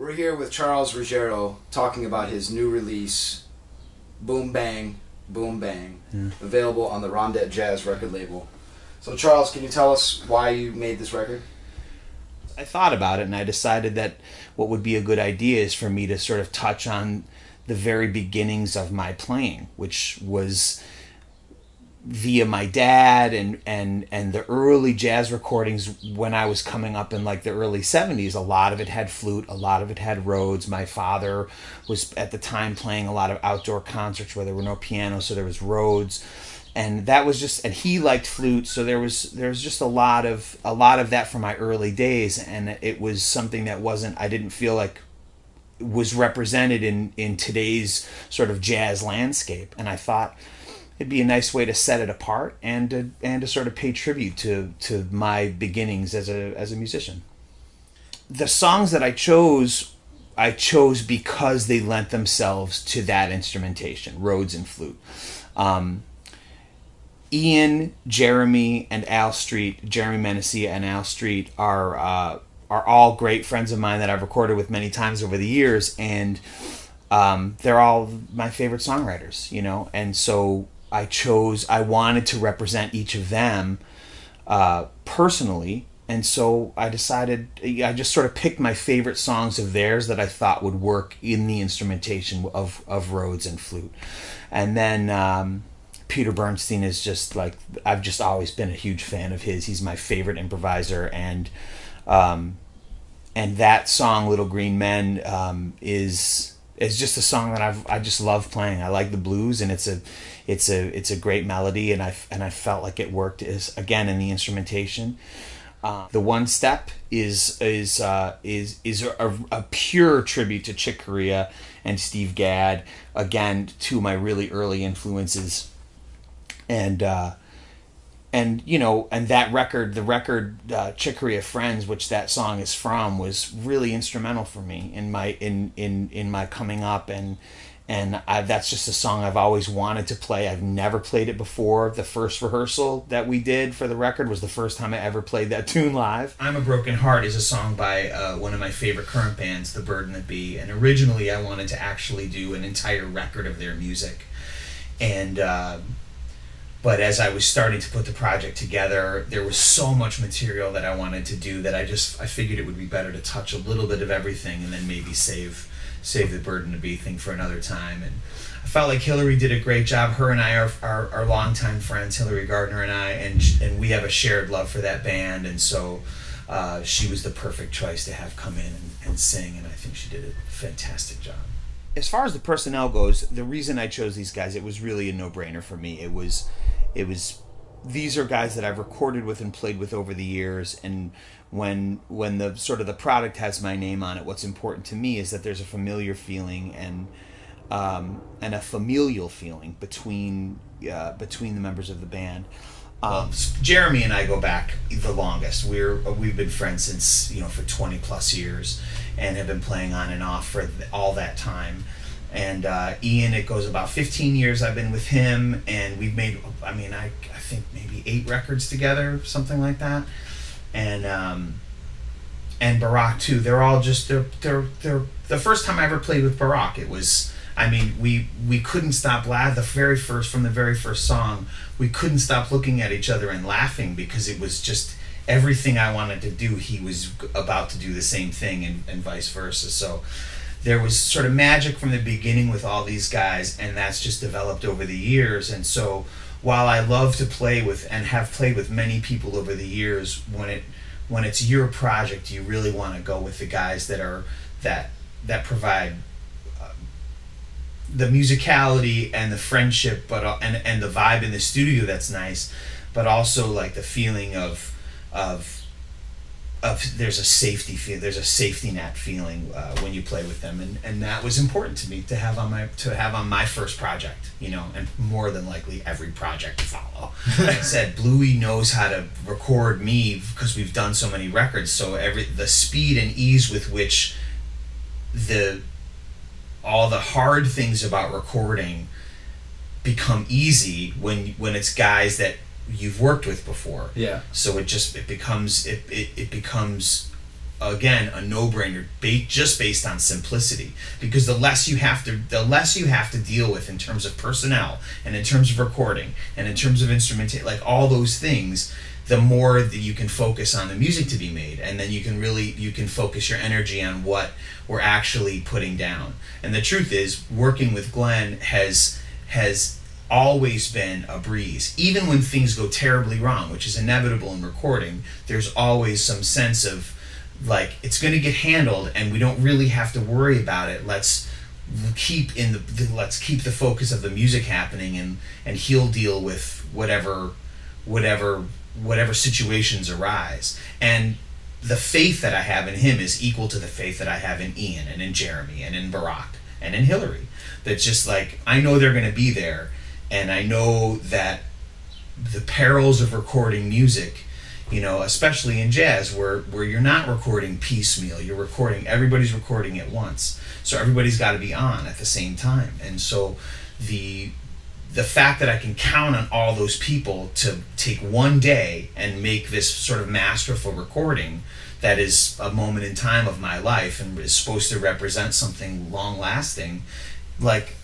We're here with Charles Ruggiero talking about his new release, Boom Bang, Boom Bang, available on the Rondette Jazz record label. So Charles, can you tell us why you made this record? I thought about it and I decided that what would be a good idea is for me to sort of touch on the very beginnings of my playing, which was via my dad and the early jazz recordings when I was coming up in like the early 70s. A lot of it had flute, a lot of it had Rhodes. My father was at the time playing a lot of outdoor concerts where there were no pianos, so there was Rhodes. And that was just, and he liked flute, so there was just a lot of that from my early days, and it was something that I didn't feel like was represented in today's sort of jazz landscape. And I thought it'd be a nice way to set it apart and to sort of pay tribute to my beginnings as a musician. The songs that I chose because they lent themselves to that instrumentation, Rhodes and flute. Ian, Jeremy, and Al Street, Jeremy Menecia and Al Street are all great friends of mine that I've recorded with many times over the years, and they're all my favorite songwriters, you know. And so I wanted to represent each of them personally, and so I just sort of picked my favorite songs of theirs that I thought would work in the instrumentation of Rhodes and flute. And then Peter Bernstein is just like, I've just always been a huge fan of his. He's my favorite improviser, and that song "Little Green Men" is just a song that I just love playing. I like the blues, and it's a great melody, and I felt like it worked again in the instrumentation. The one step is a pure tribute to Chick Corea and Steve Gadd, again, two of my really early influences. And you know, and that record, the record Chick Corea Friends, which that song is from, was really instrumental for me in my coming up, and that's just a song I've always wanted to play. I've never played it before. The first rehearsal that we did for the record was the first time I ever played that tune live. I'm a Broken Heart is a song by one of my favorite current bands, The Bird and the Bee, and originally I wanted to actually do an entire record of their music, and but as I was starting to put the project together, there was so much material that I wanted to do that I figured it would be better to touch a little bit of everything and then maybe save the Bird and the Bee thing for another time. And I felt like Hillary did a great job. Her and I are longtime friends, Hillary Gardner and I, and we have a shared love for that band, and so she was the perfect choice to have come in and sing, and I think she did a fantastic job. As far as the personnel goes, the reason I chose these guys, it was really a no-brainer for me. It was these are guys that I've recorded with and played with over the years, and when the sort of the product has my name on it, what's important to me is that there's a familiar feeling and a familial feeling between the members of the band. Jeremy and I go back the longest. We've been friends since, you know, for 20 plus years, and have been playing on and off for all that time. And Ian, it goes about 15 years I've been with him, and we've made, I think maybe 8 records together, something like that. And Barack too. They're all just they're the first time I ever played with Barack, it was, we couldn't stop laughing. From the very first song, we couldn't stop looking at each other and laughing, because it was just everything I wanted to do, he was about to do the same thing, and vice versa. So there was sort of magic from the beginning with all these guys, and that's just developed over the years. And so while I love to play with and have played with many people over the years, when it's your project, you really want to go with the guys that provide the musicality and the friendship, but and the vibe in the studio that's nice, but also like the feeling of there's a safety net feeling when you play with them, and that was important to me to have on my first project, you know, and more than likely every project to follow. Like I said, Bluey knows how to record me because we've done so many records, so the speed and ease with which all the hard things about recording become easy when it's guys that you've worked with before. Yeah. So it becomes again, a no-brainer just based on simplicity, because the less you have to deal with in terms of personnel and in terms of recording and in terms of instrumentation, like all those things, the more that you can focus on the music to be made, and then you can focus your energy on what we're actually putting down. And the truth is, working with Glenn has always been a breeze. Even when things go terribly wrong, which is inevitable in recording, there's always some sense of like, it's going to get handled and we don't really have to worry about it. Let's keep the focus of the music happening, and he'll deal with whatever situations arise. And the faith that I have in him is equal to the faith that I have in Ian and in Jeremy and in Barack and in Hillary. That's just like, I know they're going to be there, and I know that the perils of recording music, you know, especially in jazz, where you're not recording piecemeal, everybody's recording at once, so everybody's got to be on at the same time. And so the fact that I can count on all those people to take one day and make this sort of masterful recording that is a moment in time of my life and is supposed to represent something long lasting, like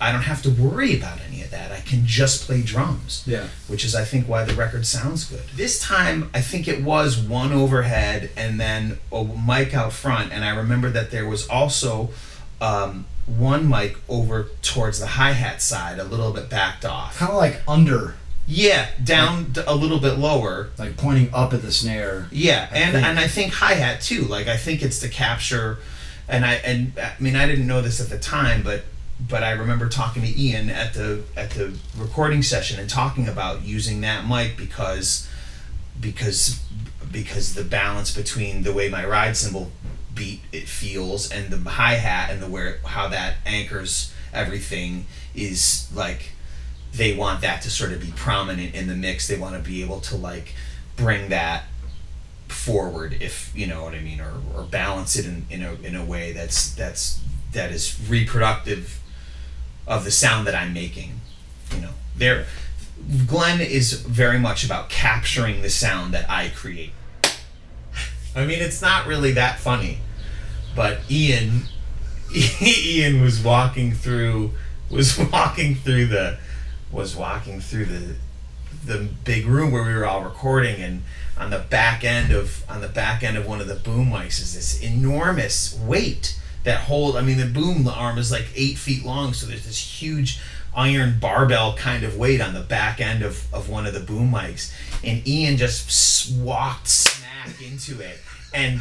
I don't have to worry about any of that. I can just play drums. Yeah. Which is, I think, why the record sounds good. This time, I think it was one overhead and then a mic out front, and I remember that there was also one mic over towards the hi-hat side, a little bit backed off. Kind of like under. Yeah, down a little bit lower. Like pointing up at the snare. Yeah, and I think hi-hat too. Like, I think it's to capture, and I mean, I didn't know this at the time, but I remember talking to Ian at the recording session and talking about using that mic because the balance between the way my ride cymbal beat it feels and the hi-hat and how that anchors everything is like, they want that to sort of be prominent in the mix. They want to be able to like bring that forward, if you know what I mean, or balance it in a way that is reproductive of the sound that I'm making. You know, Glenn is very much about capturing the sound that I create. I mean, it's not really that funny, but Ian was walking through the big room where we were all recording, and on the back end of one of the boom mics is this enormous weight that hold. I mean, the boom arm is like 8 feet long, so there's this huge iron barbell kind of weight on the back end of one of the boom mics, and Ian just walked smack into it, and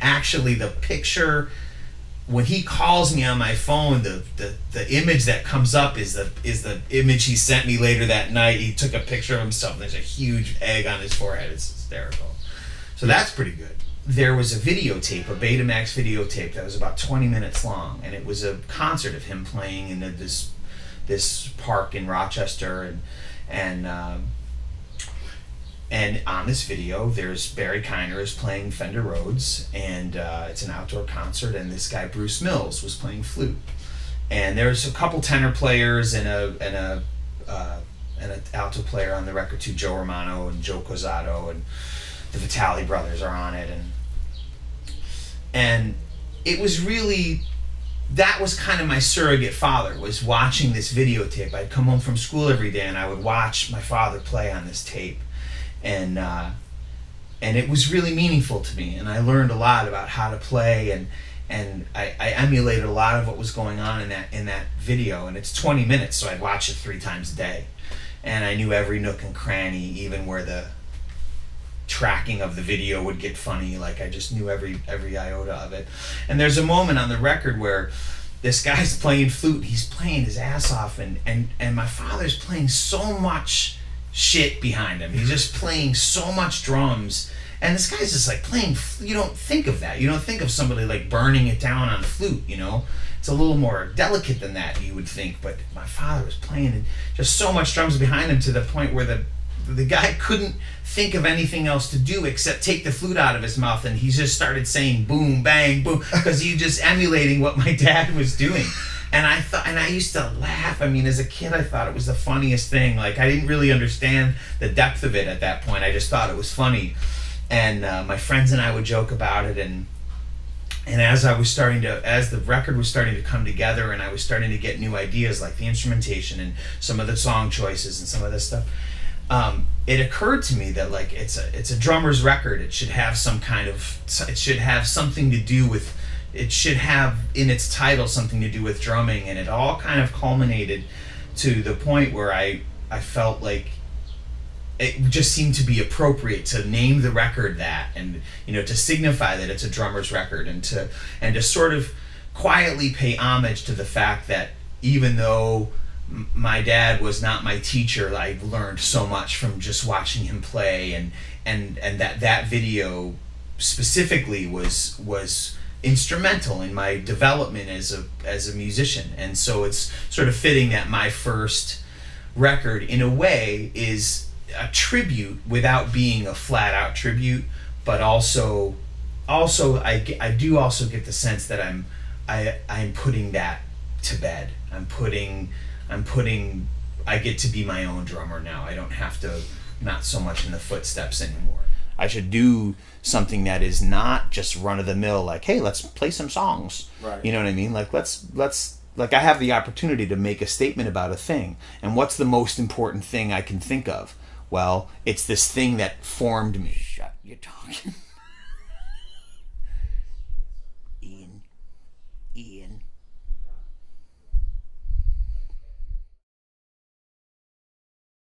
actually the picture, when he calls me on my phone, the image that comes up is the image he sent me later that night. He took a picture of himself, and there's a huge egg on his forehead. It's hysterical. So that's pretty good. There was a videotape, a Betamax videotape that was about 20 minutes long, and it was a concert of him playing in this park in Rochester, and on this video, there's Barry Kiner is playing Fender Rhodes, and it's an outdoor concert, and this guy Bruce Mills was playing flute, and there's a couple tenor players and an alto player on the record too, Joe Romano and Joe Cozzato, and the Vitale brothers are on it, and it was really, that was kind of my surrogate father, was watching this videotape. I'd come home from school every day and I would watch my father play on this tape, and it was really meaningful to me, and I learned a lot about how to play, and I emulated a lot of what was going on in that video. And it's 20 minutes, so I'd watch it 3 times a day, and I knew every nook and cranny, even where the tracking of the video would get funny. Like, I just knew every iota of it. And there's a moment on the record where this guy's playing flute, he's playing his ass off, and my father's playing so much shit behind him. He's just playing so much drums, and this guy's just like playing. You don't think of that. You don't think of somebody like burning it down on flute, you know. It's a little more delicate than that, you would think. But my father was playing just so much drums behind him, to the point where the guy couldn't think of anything else to do except take the flute out of his mouth, and he just started saying boom, bang, boom, because he was just emulating what my dad was doing. And I used to laugh. I mean, as a kid, I thought it was the funniest thing. Like, I didn't really understand the depth of it at that point. I just thought it was funny. and my friends and I would joke about it, and as the record was starting to come together, and I was starting to get new ideas like the instrumentation and some of the song choices and some of this stuff, it occurred to me that like it's a drummer's record. It should have it should have something to do with, it should have in its title something to do with drumming, and it all kind of culminated to the point where I felt like it just seemed to be appropriate to name the record that, and to signify that it's a drummer's record, and to sort of quietly pay homage to the fact that even though my dad was not my teacher, I learned so much from just watching him play, and that video specifically was instrumental in my development as a musician. And so it's sort of fitting that my first record in a way is a tribute without being a flat out tribute, but also I do also get the sense that I'm putting that to bed. I get to be my own drummer now. I don't have to, not so much in the footsteps anymore. I should do something that is not just run of the mill, like, hey, let's play some songs. Right. You know what I mean? Like let's like I have the opportunity to make a statement about a thing. And what's the most important thing I can think of? Well, it's this thing that formed me. Shut, you're talking.